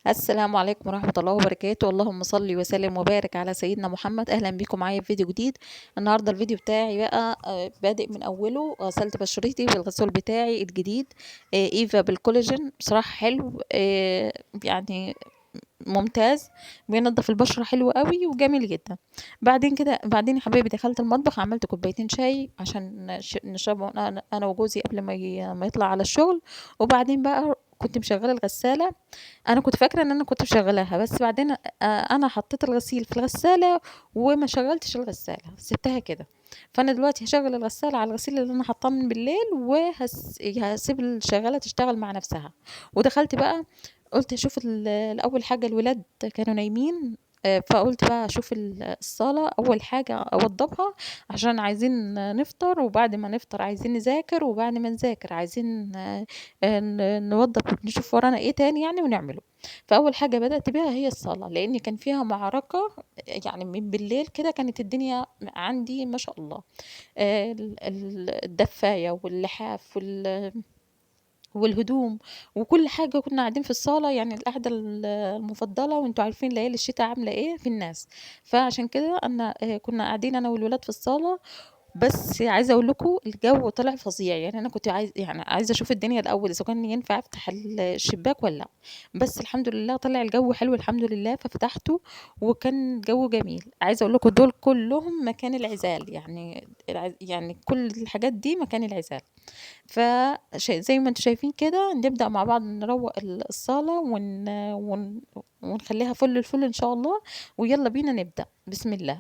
السلام عليكم ورحمة الله وبركاته. اللهم صل وسلم وبارك على سيدنا محمد. أهلا بكم معايا في فيديو جديد. النهاردة الفيديو بتاعي بقى بادئ من أوله. غسلت بشرتي بالغسول بتاعي الجديد إيفا بالكولاجين. بصراحة حلو يعني ممتاز، بينضف البشرة حلو قوي وجميل جدا. بعدين يا حبايبي دخلت المطبخ، عملت كوبايتين شاي عشان نشربه أنا وجوزي قبل ما يطلع على الشغل. وبعدين بقى كنت مشغلة الغسالة. انا كنت فاكره ان انا كنت مشغلاها، بس بعدين انا حطيت الغسيل في الغساله وما شغلتش الغساله، سبتها كده. فانا دلوقتي هشغل الغساله على الغسيل اللي انا حطاه من بالليل، وهسيب الشغاله تشتغل مع نفسها. ودخلت بقى، قلت اشوف الاول حاجه الولاد كانوا نايمين. فقلت بقى اشوف الصاله اول حاجه اوضبها، عشان عايزين نفطر، وبعد ما نفطر عايزين نذاكر، وبعد ما نذاكر عايزين نوضب نشوف ورانا ايه تاني يعني ونعمله. فاول حاجه بدات بيها هي الصلاه، لان كان فيها معركه. يعني من بالليل كده كانت الدنيا عندي ما شاء الله. الدفايه واللحاف والهدوم وكل حاجة. كنا قاعدين في الصالة، يعني القعدة المفضلة، وانتوا عارفين ليالي الشتاء عاملة ايه في الناس. فعشان كده انا كنا قاعدين انا والولاد في الصالة. بس عايزة اقول لكم الجو طلع فظيع، يعني انا كنت عايزة اشوف الدنيا الاول اذا كان ينفع افتح الشباك ولا لا. بس الحمد لله طلع الجو حلو الحمد لله، ففتحته وكان الجو جميل. عايزة اقول لكم دول كلهم مكان العزال، يعني كل الحاجات دي مكان العزال. زي ما انتم شايفين كده، نبدأ مع بعض نروق الصالة ونخليها فل الفل إن شاء الله. ويلا بينا نبدأ، بسم الله.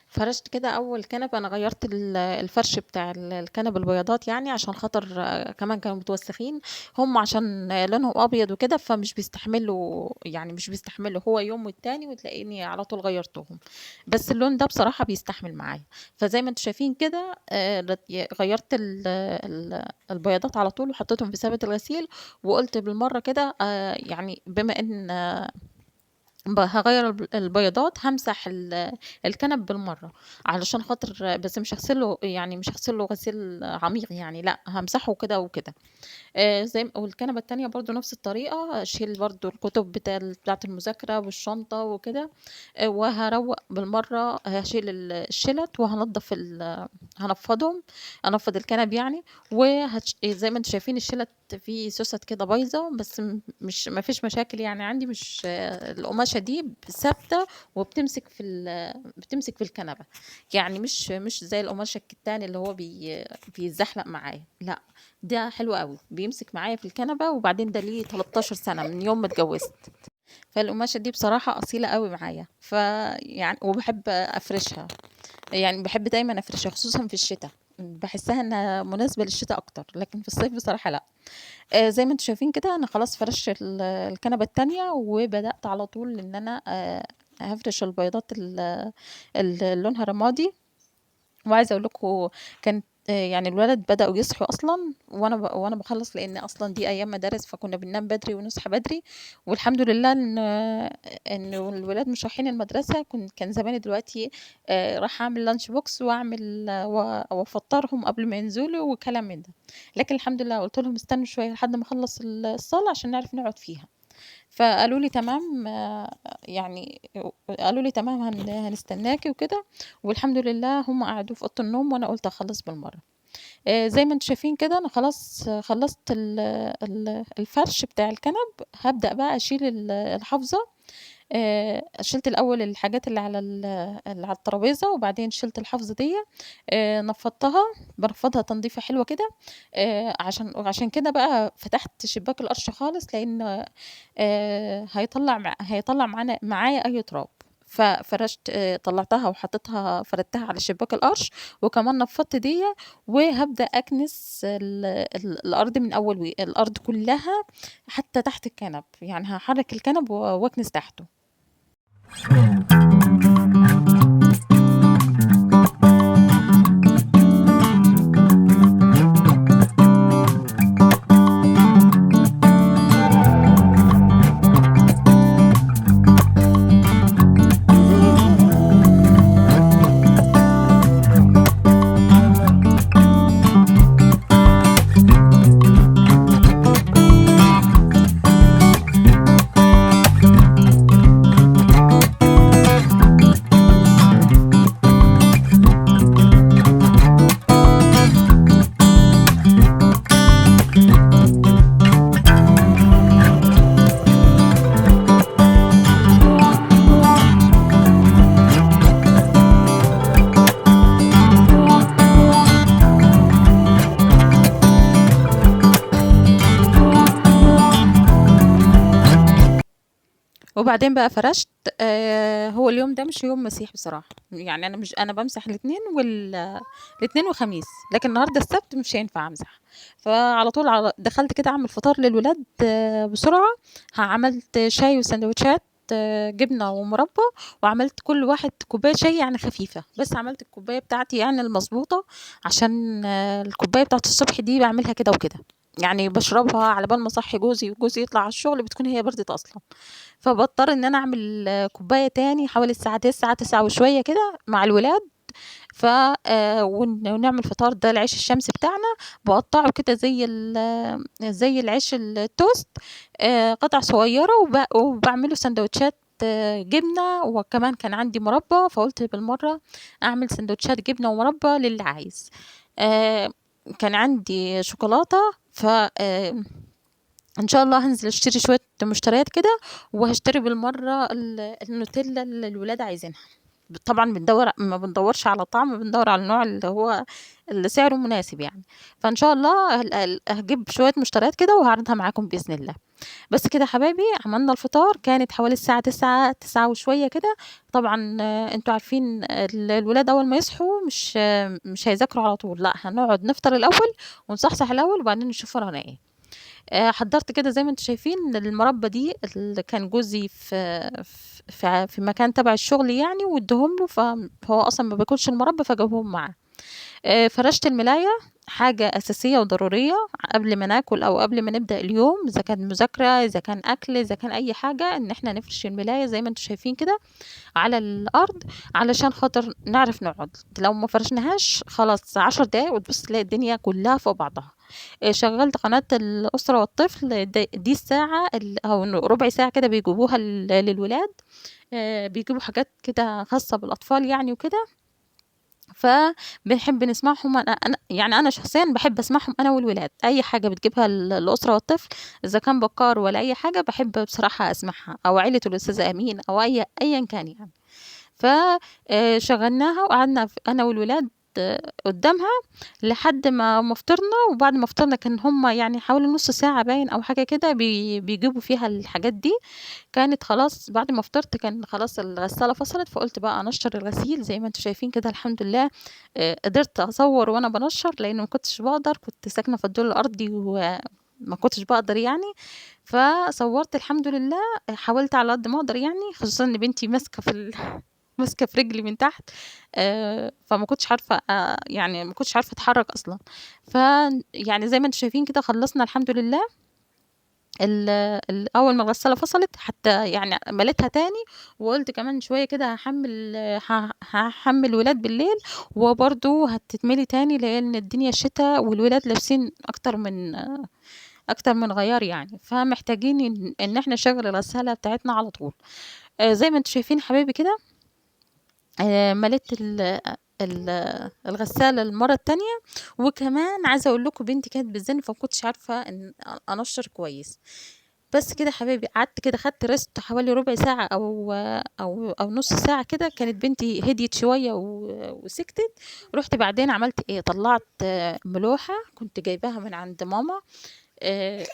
فرشت كده اول كنبه. انا غيرت الفرش بتاع الكنب البياضات، يعني عشان خاطر كمان كانوا متوسخين. هم عشان لونهم ابيض وكده، فمش بيستحملوا، يعني مش بيستحملوا هو يوم والتاني وتلاقيني على طول غيرتهم. بس اللون ده بصراحه بيستحمل معايا. فزي ما انتم شايفين كده غيرت البياضات على طول وحطيتهم في ثابت الغسيل. وقلت بالمره كده يعني بما ان هغير البيضات، همسح الكنب بالمرة، علشان خاطر، بس مش هغسله، يعني مش هغسله غسيل عميق، يعني لا همسحه كده وكده. والكنبة التانية برضو نفس الطريقة، اشيل برضو الكتب بتاعة المذاكرة والشنطة وكده. وهروق بالمرة، هشيل الشلت وهنضف هنفضهم، انفض الكنب يعني. زي ما انتم شايفين الشلت فيه سوست كده بايظة، بس مش ما فيش مشاكل يعني عندي. مش القماشة دي ثابتة وبتمسك بتمسك في الكنبة. يعني مش زي القماشة الكتان اللي هو بيتزحلق معايا، لا، ده حلو قوي بيمسك معايا في الكنبة. وبعدين ده ليه 13 سنة من يوم ما اتجوزت. فالقماشة دي بصراحة أصيلة قوي معايا، يعني وبحب أفرشها. يعني بحب دايما أفرشها خصوصا في الشتاء، بحسها انها مناسبة للشتاء اكتر، لكن في الصيف بصراحة لا. زي ما انتم شايفين كده انا خلاص فرشت الكنبة التانية، وبدأت على طول ان انا هفرش البيضات اللي لونها رمادي. وعايزه اقول لكم، كانت يعني الولد بدأوا يصحوا أصلًا وأنا باخلّص، لإن أصلًا دي أيام مدارس، فكنا بننام بدري ونصحى بدري، والحمد لله إن الولاد مش رايحين المدرسة، كان زماني دلوقتي رايحة أعمل lunch box وأعمل وأفطّرهم قبل ما ينزلوا وكلام من ده، لكن الحمد لله قُلت لهم استنوا شوية لحد ما أخلّص الصلاة عشان نعرف نقعد فيها. فقالوا لي تمام، يعني قالوا لي تمام هنستناكِ وكده، والحمد لله هُم قعدوا في أوضة النوم وأنا قُلت أخلّص بالمرّة. زي ما أنتم شايفين كده أنا خلاص خلّصت الفرش بتاع الكنب، هابدأ بقى أشيل الحافظة. شِلت الأول الحاجات اللي على الترابيزة، وبعدين شِلت الحافظة ديّة، نفّضتها، بانفّضها تنضيفة حلوة كده، وعشان كده بقى فتحت شباك القرش خالص، لإن هيطلّع معايا أي تراب، ففرشت طلّعتها وحطيتها فردتها على شباك القرش، وكمان نفّضت ديّة، وهابدأ أكنس الأرض من أول الأرض كلّها حتى تحت الكنب، يعني هاحرّك الكنب وأكنس تحته. وبعدين بقى فرشت. هو اليوم ده مش يوم مسيح بصراحة، يعني أنا بامسح الاتنين وخميس، لكن النهارده السبت مش هينفع أمسح، فعلى طول دخلت كده أعمل فطار للولاد بسرعة. عملت شاي وساندوتشات جبنة ومربى، وعملت كل واحد كوباية شاي يعني خفيفة، بس عملت الكوباية بتاعتي يعني المضبوطة، عشان الكوباية بتاعة الصبح دي باعملها كده وكده، يعني باشربها على بال ما أصحّي جوزي وجوزي يطلع على الشغل بتكون هي بردت أصلًا. فباضطر إن أنا أعمل كوباية تاني حوالي الساعة 09:00، 09:00 وشوية كده مع الولاد. ف ونعمل فطار، ده العيش الشمسي بتاعنا، باقطّعه كده زي العيش التوست، قطع صغيّرة، وباعمله ساندوتشات جبنة، وكمان كان عندي مربى، فقُلت بالمرّة أعمل ساندوتشات جبنة ومربى للي عايز. آآ كان عندي شوكولاتة، ف إن شاء الله هانزل أشتري شوية مشتريات كده، وهاشتري بالمرّة النوتيلا اللي الولاد عايزينها. طبعًا ما بندوّرش على طعم، بندوّر على النوع اللي سعره مناسب يعني. فإن شاء الله هاجيب شوية مشتريات كده وهاعرضها معاكم بإذن الله. بس كده يا حبايبي عملنا الفطار، كانت حوالي الساعة 09:00، 09:00 وشوية كده. طبعًا أنتم عارفين الولاد أول ما يصحوا مش هيذاكروا على طول، لأ هنقعد نفطر الأول ونصحصح الأول وبعدين نشوف ورانا إيه. حضّرت كده زي ما أنتم شايفين المربى دي اللي كان جوزي في مكان تبع الشغل يعني وادّاهم له، فهو أصلًا ما بياكلش المربى فجابهم معاه. فرشت الملاية، حاجة أساسية وضرورية قبل ما ناكل أو قبل ما نبدأ اليوم، إذا كان مذاكرة، إذا كان أكل، إذا كان أي حاجة، إن إحنا نفرش الملاية زي ما أنتم شايفين كده على الأرض، علشان خاطر نعرف نقعد. لو ما فرشناهاش خلاص 10 دقايق وتبُص تلاقي الدنيا كلّها فوق بعضها. شغّلت قناة الأسرة والطفل، دي الساعة أو ربع ساعة كده بيجيبوها للولاد، بيجيبوا حاجات كده خاصة بالأطفال يعني وكده، فبنحب نسمعهم. أنا شخصيًا باحب أسمعهم أنا والولاد، أي حاجة بتجيبها الأسرة والطفل، إذا كان بكّار والّا أي حاجة باحب بصراحة أسمعها، أو عيلة الأستاذ أمين أو أيًا كان يعني. ف شغّلناها وقعدنا أنا والولاد قدّامها لحد ما فطرنا، وبعد ما فطرنا كان هُم يعني حوالي نُص ساعة باين أو حاجة كده بيجيبوا فيها الحاجات دي. كانت خلاص بعد ما فطرت كان خلاص الغسالة فصلت، فقُلت بقى أنشّر الغسيل زي ما أنتم شايفين كده الحمد لله. قدرت أصوّر وأنا بانشّر لإن ما كنتش باقدر، كنت ساكنة في الدور الأرضي وما كنتش باقدر يعني، فصوّرت الحمد لله. حاولت على قد ما أقدر يعني، خصوصًا إن بنتي ماسكة ماسكة في رجلي من تحت. فما كنتش عارفة يعني ما كنتش عارفة أتحرّك أصلًا. ف يعني زي ما أنتم شايفين كده خلّصنا الحمد لله. ال ال أول ما الغسالة فصلت حتى يعني مليتها تاني، وقُلت كمان شوية كده هاحمّل الولاد بالليل، وبرضه هتتملي تاني لإن الدنيا شتا والولاد لابسين أكتر من غيّار يعني، فمحتاجين إن إحنا نشغّل الغسالة بتاعتنا على طول. زي ما أنتم شايفين حبايبي كده، مليت ال الغسالة المَرّة التانية، وكمان عايزة أقول لكم بنتي كانت بتزن فما كنتش عارفة إن أنشّر كويس. بس كده يا حبايبي قعدت كده خدت rest حوالي ربع ساعة أو نُص ساعة كده، كانت بنتي هديت شوية وسكتت. رُحت بعدين عملت إيه، طلّعت ملوحة كنت جايباها من عند ماما. آآ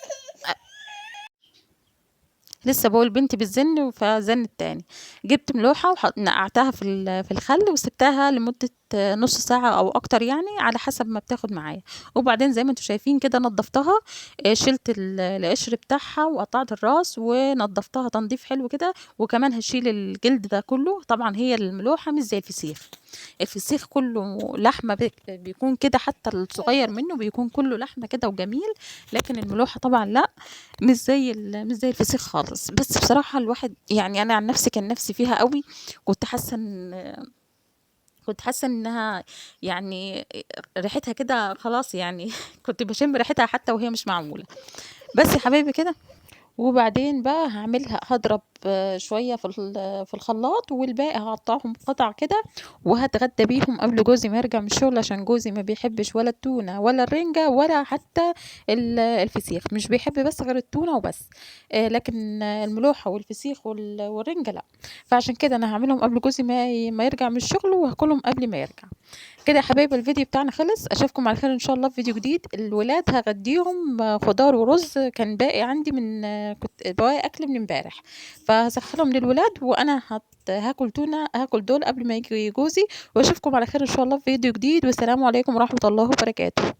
لسه باقول بنتي بتزن فزنِّت تاني. جِبت ملوحة نقعتها في الخل وسِبتها لمدة نُص ساعة أو أكتر يعني على حسب ما بتاخد معايا. وبعدين زي ما أنتم شايفين كده نضّفتها. شِلت القشر بتاعها وقطّعت الراس ونضّفتها تنضيف حلو كده، وكمان هاشيل الجلد ده كلّه. طبعًا هي الملوحة مش زي الفسيخ. الفسيخ كلّه لحمة بيكون كده، حتى الصغير منّه بيكون كلّه لحمة كده وجميل، لكن الملوحة طبعًا لأ، مش زي الفسيخ خالص. بس بصراحة الواحد يعني أنا عن نفسي كان نفسي فيها أوي. كنت حاسة إن كنت حاسة إنها يعني ريحتها كده خلاص يعني كنت باشم ريحتها حتى وهي مش معمولة. بس يا حبايبي كده، وبعدين بقى هاضرب شوية في الخلاط، والباقي هاقطّعهم قطع كده، وهاتغدى بيهم قبل جوزي ما يرجع من الشغل، عشان جوزي ما بيحبش ولا التونة ولا الرنجة ولا حتى الفسيخ، مش بيحب بس غير التونة وبس. لكن الملوحة والفسيخ والرنجة لأ. فعشان كده أنا هاعملهم قبل جوزي ما يرجع من الشغل، وهاكلهم قبل ما يرجع. كده يا حبايبي الفيديو بتاعنا خلص، اشوفكم على خير ان شاء الله في فيديو جديد. الولاد هغديهم خضار ورز كان باقي عندي كنت بواقي اكل من امبارح، فهسخنهم للولاد، وانا هاكل تونه، هاكل دول قبل ما يجي جوزي. واشوفكم على خير ان شاء الله في فيديو جديد، والسلام عليكم ورحمة الله وبركاته.